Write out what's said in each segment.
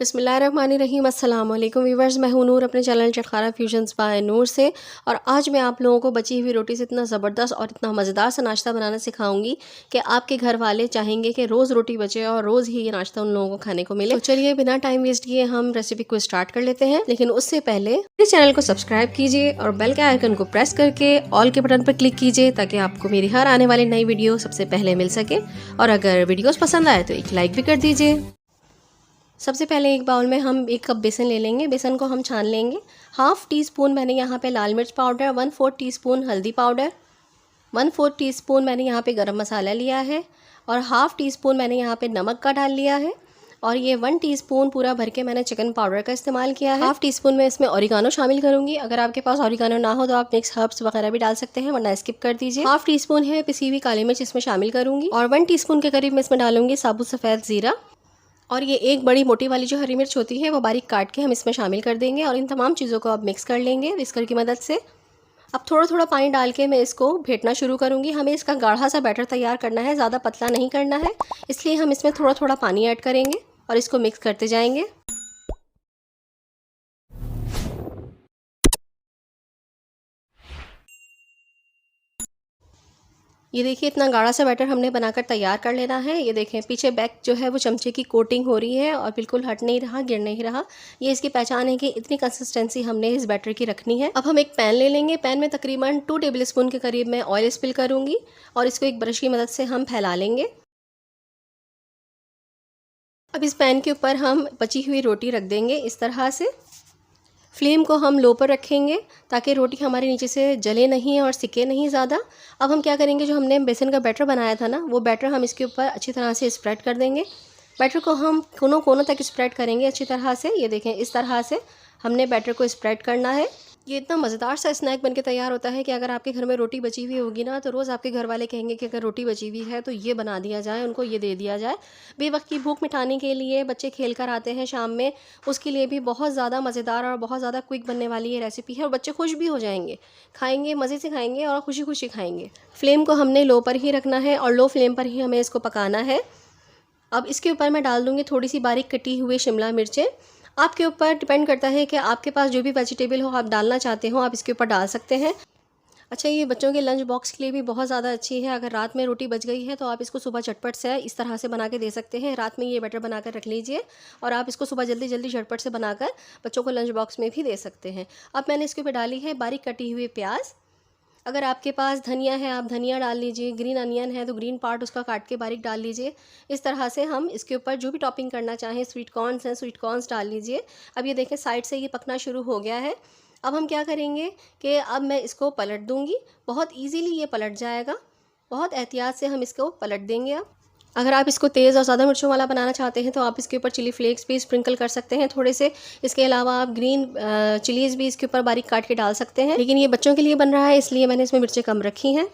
बिस्मिल्लाहिर्रहमानिर्रहीम। अस्सलाम वालेकुम व्यूवर्स, मैं हूं नूर अपने चैनल चटखारा फ्यूजन्स बाय नूर से। और आज मैं आप लोगों को बची हुई रोटी से इतना ज़बरदस्त और इतना मज़ेदार सा नाश्ता बनाना सिखाऊंगी कि आपके घर वाले चाहेंगे कि रोज़ रोटी बचे और रोज़ ही ये नाश्ता उन लोगों को खाने को मिले। तो चलिए बिना टाइम वेस्ट किए हम रेसिपी को स्टार्ट कर लेते हैं, लेकिन उससे पहले मेरे चैनल को सब्सक्राइब कीजिए और बेल के आइकन को प्रेस करके ऑल के बटन पर क्लिक कीजिए ताकि आपको मेरी हर आने वाली नई वीडियो सबसे पहले मिल सके। और अगर वीडियोस पसंद आए तो एक लाइक भी कर दीजिए। सबसे पहले एक बाउल में हम 1 कप बेसन ले लेंगे। बेसन को हम छान लेंगे। हाफ़ टी स्पून मैंने यहाँ पे लाल मिर्च पाउडर, 1/4 टीस्पून हल्दी पाउडर, 1/4 टीस्पून मैंने यहाँ पे गरम मसाला लिया है और हाफ़ टी स्पून मैंने यहाँ पे नमक का डाल लिया है। और ये 1 टीस्पून पूरा भर के मैंने चिकन पाउडर का इस्तेमाल किया है। हाफ़ टी स्पून में इसमें ऑरिगानो शामिल करूँगी। अगर आपके पास ऑरिगानो ना हो तो आप मिक्स हर्ब्स वगैरह भी डाल सकते हैं, वरना स्किप कर दीजिए। हाफ़ टी स्पून है पिसी हुई काली मिर्च इसमें शामिल करूँगी और 1 टीस्पून के करीब मैं इसमें डालूंगी साबुत सफ़ेद ज़ीरा। और ये एक बड़ी मोटी वाली जो हरी मिर्च होती है वो बारीक काट के हम इसमें शामिल कर देंगे और इन तमाम चीज़ों को अब मिक्स कर लेंगे विस्कर की मदद से। अब थोड़ा थोड़ा पानी डाल के मैं इसको फेंटना शुरू करूँगी। हमें इसका गाढ़ा सा बैटर तैयार करना है, ज़्यादा पतला नहीं करना है, इसलिए हम इसमें थोड़ा थोड़ा पानी ऐड करेंगे और इसको मिक्स करते जाएंगे। ये देखिए इतना गाढ़ा सा बैटर हमने बनाकर तैयार कर लेना है। ये देखें पीछे बैक जो है वो चमचे की कोटिंग हो रही है और बिल्कुल हट नहीं रहा, गिर नहीं रहा। ये इसकी पहचान है कि इतनी कंसिस्टेंसी हमने इस बैटर की रखनी है। अब हम एक पैन ले लेंगे। पैन में तकरीबन 2 टेबलस्पून के करीब मैं ऑयल स्पिल करूँगी और इसको एक ब्रश की मदद से हम फैला लेंगे। अब इस पैन के ऊपर हम बची हुई रोटी रख देंगे इस तरह से। फ्लेम को हम लो पर रखेंगे ताकि रोटी हमारे नीचे से जले नहीं और सिके नहीं ज़्यादा। अब हम क्या करेंगे, जो हमने बेसन का बैटर बनाया था ना, वो बैटर हम इसके ऊपर अच्छी तरह से स्प्रेड कर देंगे। बैटर को हम कोनों कोनों तक स्प्रेड करेंगे अच्छी तरह से। ये देखें इस तरह से हमने बैटर को स्प्रेड करना है। ये इतना मज़ेदार सा स्नैक बनके तैयार होता है कि अगर आपके घर में रोटी बची हुई होगी ना, तो रोज़ आपके घर वाले कहेंगे कि अगर रोटी बची हुई है तो ये बना दिया जाए, उनको ये दे दिया जाए। बेवक्त की भूख मिटाने के लिए बच्चे खेल कर आते हैं शाम में, उसके लिए भी बहुत ज़्यादा मज़ेदार और बहुत ज़्यादा क्विक बनने वाली ये रेसिपी है और बच्चे खुश भी हो जाएंगे, खाएंगे, मज़े से खाएंगे और खुशी खुशी खाएंगे। फ्लेम को हमने लो पर ही रखना है और लो फ्लेम पर ही हमें इसको पकाना है। अब इसके ऊपर मैं डाल दूँगी थोड़ी सी बारीक कटी हुई शिमला मिर्चें। आपके ऊपर डिपेंड करता है कि आपके पास जो भी वेजिटेबल हो आप डालना चाहते हो, आप इसके ऊपर डाल सकते हैं। अच्छा, ये बच्चों के लंच बॉक्स के लिए भी बहुत ज़्यादा अच्छी है। अगर रात में रोटी बच गई है तो आप इसको सुबह झटपट से इस तरह से बना के दे सकते हैं। रात में ये बैटर बनाकर रख लीजिए और आप इसको सुबह जल्दी जल्दी झटपट से बनाकर बच्चों को लंच बॉक्स में भी दे सकते हैं। अब मैंने इसके ऊपर डाली है बारीक कटी हुई प्याज। अगर आपके पास धनिया है आप धनिया डाल लीजिए, ग्रीन अनियन है तो ग्रीन पार्ट उसका काट के बारीक डाल लीजिए। इस तरह से हम इसके ऊपर जो भी टॉपिंग करना चाहें, स्वीट कॉर्न्स हैं स्वीट कॉर्न्स डाल लीजिए। अब ये देखें साइड से ये पकना शुरू हो गया है। अब हम क्या करेंगे कि अब मैं इसको पलट दूंगी। बहुत इजीली ये पलट जाएगा, बहुत एहतियात से हम इसको पलट देंगे। अब अगर आप इसको तेज़ और ज़्यादा मिर्चों वाला बनाना चाहते हैं तो आप इसके ऊपर चिली फ्लेक्स भी स्प्रिंकल कर सकते हैं थोड़े से। इसके अलावा आप ग्रीन चिलीज़ भी इसके ऊपर बारीक काट के डाल सकते हैं, लेकिन ये बच्चों के लिए बन रहा है इसलिए मैंने इसमें मिर्चें कम रखी हैं।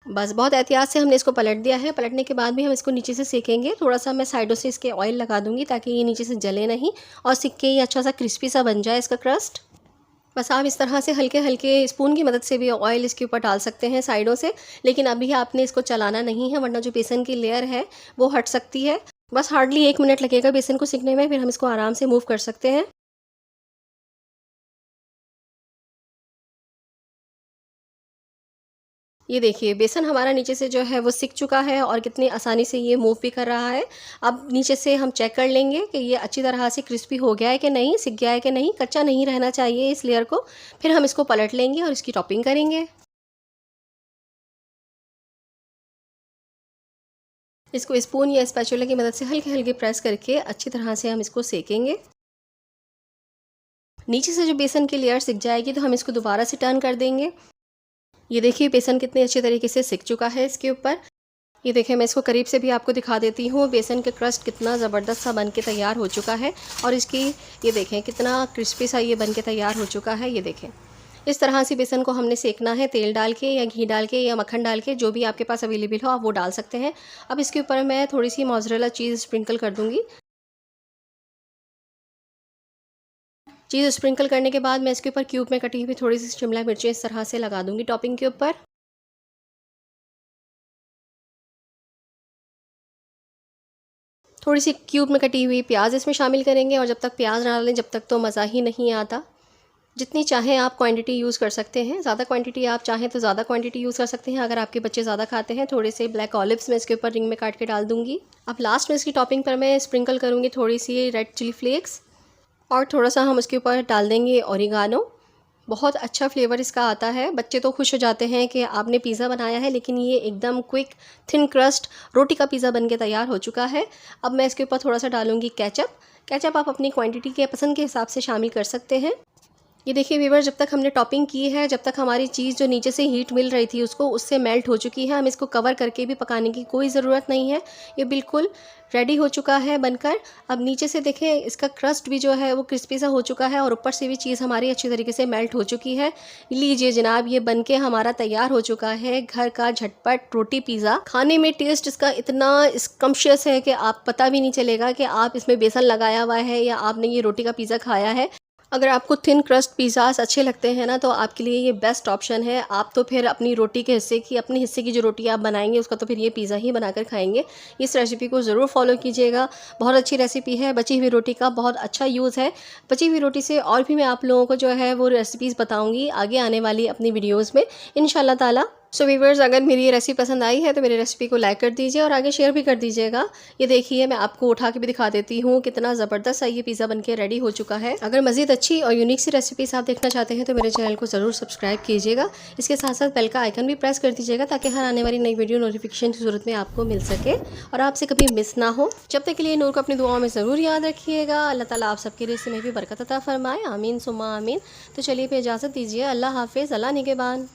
बस बहुत एहतियात से हमने इसको पलट दिया है। पलटने के बाद भी हम इसको नीचे से सेकेंगे। थोड़ा सा मैं साइडों से इसके ऑयल लगा दूंगी ताकि ये नीचे से जले नहीं और सिक के ये अच्छा सा क्रिस्पी सा बन जाए इसका क्रस्ट। बस आप इस तरह से हल्के हल्के स्पून की मदद से भी ऑयल इसके ऊपर डाल सकते हैं साइडों से, लेकिन अभी आपने इसको चलाना नहीं है वरना जो बेसन की लेयर है वो हट सकती है। बस हार्डली 1 मिनट लगेगा बेसन को सिकने में, फिर हम इसको आराम से मूव कर सकते हैं। ये देखिए बेसन हमारा नीचे से जो है वो सिक चुका है और कितनी आसानी से ये मूव भी कर रहा है। अब नीचे से हम चेक कर लेंगे कि ये अच्छी तरह से क्रिस्पी हो गया है कि नहीं, सिक गया है कि नहीं, कच्चा नहीं रहना चाहिए इस लेयर को। फिर हम इसको पलट लेंगे और इसकी टॉपिंग करेंगे। इसको स्पून या स्पैचुला की मदद से हल्के हल्के प्रेस करके अच्छी तरह से हम इसको सेकेंगे। नीचे से जो बेसन की लेयर सिक जाएगी तो हम इसको दोबारा से टर्न कर देंगे। ये देखिए बेसन कितने अच्छे तरीके से सिक चुका है इसके ऊपर। ये देखिए मैं इसको करीब से भी आपको दिखा देती हूँ। बेसन के क्रस्ट कितना ज़बरदस्त सा बन के तैयार हो चुका है और इसकी ये देखें कितना क्रिस्पी सा ये बन के तैयार हो चुका है। ये देखें इस तरह से बेसन को हमने सेकना है, तेल डाल के या घी डाल के या मक्खन डाल के, जो भी आपके पास अवेलेबल हो आप वो डाल सकते हैं। अब इसके ऊपर मैं थोड़ी सी मोज़रेला चीज़ स्प्रिंकल कर दूँगी। चीज़ स्प्रिंकल करने के बाद मैं इसके ऊपर क्यूब में कटी हुई थोड़ी सी शिमला मिर्चें इस तरह से लगा दूँगी टॉपिंग के ऊपर। थोड़ी सी क्यूब में कटी हुई प्याज इसमें शामिल करेंगे और जब तक प्याज ना डालें जब तक तो मज़ा ही नहीं आता। जितनी चाहें आप क्वांटिटी यूज़ कर सकते हैं, ज़्यादा क्वांटिटी आप चाहें तो ज़्यादा क्वांटिटी यूज़ कर सकते हैं। अगर आपके बच्चे ज़्यादा खाते हैं, थोड़े से ब्लैक ऑलिव्स मैं इसके ऊपर रिंग में काट के डाल दूँगी। अब लास्ट में इसकी टॉपिंग पर मैं स्प्रिंकल करूँगी थोड़ी सी रेड चिली फ्लेक्स और थोड़ा सा हम उसके ऊपर डाल देंगे ओरिगानो। बहुत अच्छा फ्लेवर इसका आता है। बच्चे तो खुश हो जाते हैं कि आपने पिज़्ज़ा बनाया है, लेकिन ये एकदम क्विक थिन क्रस्ट रोटी का पिज़्ज़ा बनके तैयार हो चुका है। अब मैं इसके ऊपर थोड़ा सा डालूँगी केचप। केचप आप अपनी क्वांटिटी के पसंद के हिसाब से शामिल कर सकते हैं। ये देखिए व्यूअर, जब तक हमने टॉपिंग की है, जब तक हमारी चीज़ जो नीचे से हीट मिल रही थी उसको, उससे मेल्ट हो चुकी है। हम इसको कवर करके भी पकाने की कोई ज़रूरत नहीं है। ये बिल्कुल रेडी हो चुका है बनकर। अब नीचे से देखें इसका क्रस्ट भी जो है वो क्रिस्पी सा हो चुका है और ऊपर से भी चीज़ हमारी अच्छी तरीके से मेल्ट हो चुकी है। लीजिए जनाब, ये बनके हमारा तैयार हो चुका है घर का झटपट रोटी पिज़्ज़ा। खाने में टेस्ट इसका इतना स्कम्शियस है कि आप पता भी नहीं चलेगा कि आप इसमें बेसन लगाया हुआ है या आपने ये रोटी का पिज़्ज़ा खाया है। अगर आपको थिन क्रस्ट पिज़्ज़ास अच्छे लगते हैं ना, तो आपके लिए ये बेस्ट ऑप्शन है। आप तो फिर अपनी रोटी के हिस्से की, अपने हिस्से की जो रोटी आप बनाएंगे उसका तो फिर ये पिज़्ज़ा ही बनाकर खाएंगे। इस रेसिपी को ज़रूर फॉलो कीजिएगा। बहुत अच्छी रेसिपी है। बची हुई रोटी का बहुत अच्छा यूज़ है। बची हुई रोटी से और भी मैं आप लोगों को जो है वो रेसिपीज़ बताऊँगी आगे आने वाली अपनी वीडियोज़ में इंशाल्लाह ताला। सो व्यूअर्स, अगर मेरी ये रेसिपी पसंद आई है तो मेरी रेसिपी को लाइक कर दीजिए और आगे शेयर भी कर दीजिएगा। ये देखिए मैं आपको उठा के भी दिखा देती हूँ कितना ज़बरदस्त सा ये पिज़्ज़ा बनके रेडी हो चुका है। अगर मज़ीद अच्छी और यूनिक सी रेसिपीज़ आप देखना चाहते हैं तो मेरे चैनल को ज़रूर सब्सक्राइब कीजिएगा। इसके साथ साथ बेल का आइकन भी प्रेस कर दीजिएगा ताकि हर आने वाली नई वीडियो नोटिफिकेशन की सूरत में आपको मिल सके और आपसे कभी मिस ना हो। जब तक के लिए नूर को अपनी दुआओं में ज़रूर याद रखिएगा। अल्लाह ताला आप सबके रिज़्क़ में भी बरकत अता फरमाए। आमीन सुम्मा आमीन। तो चलिए फिर इजाज़त दीजिए। अल्लाह हाफ़िज़। अल्लाह निगहबान।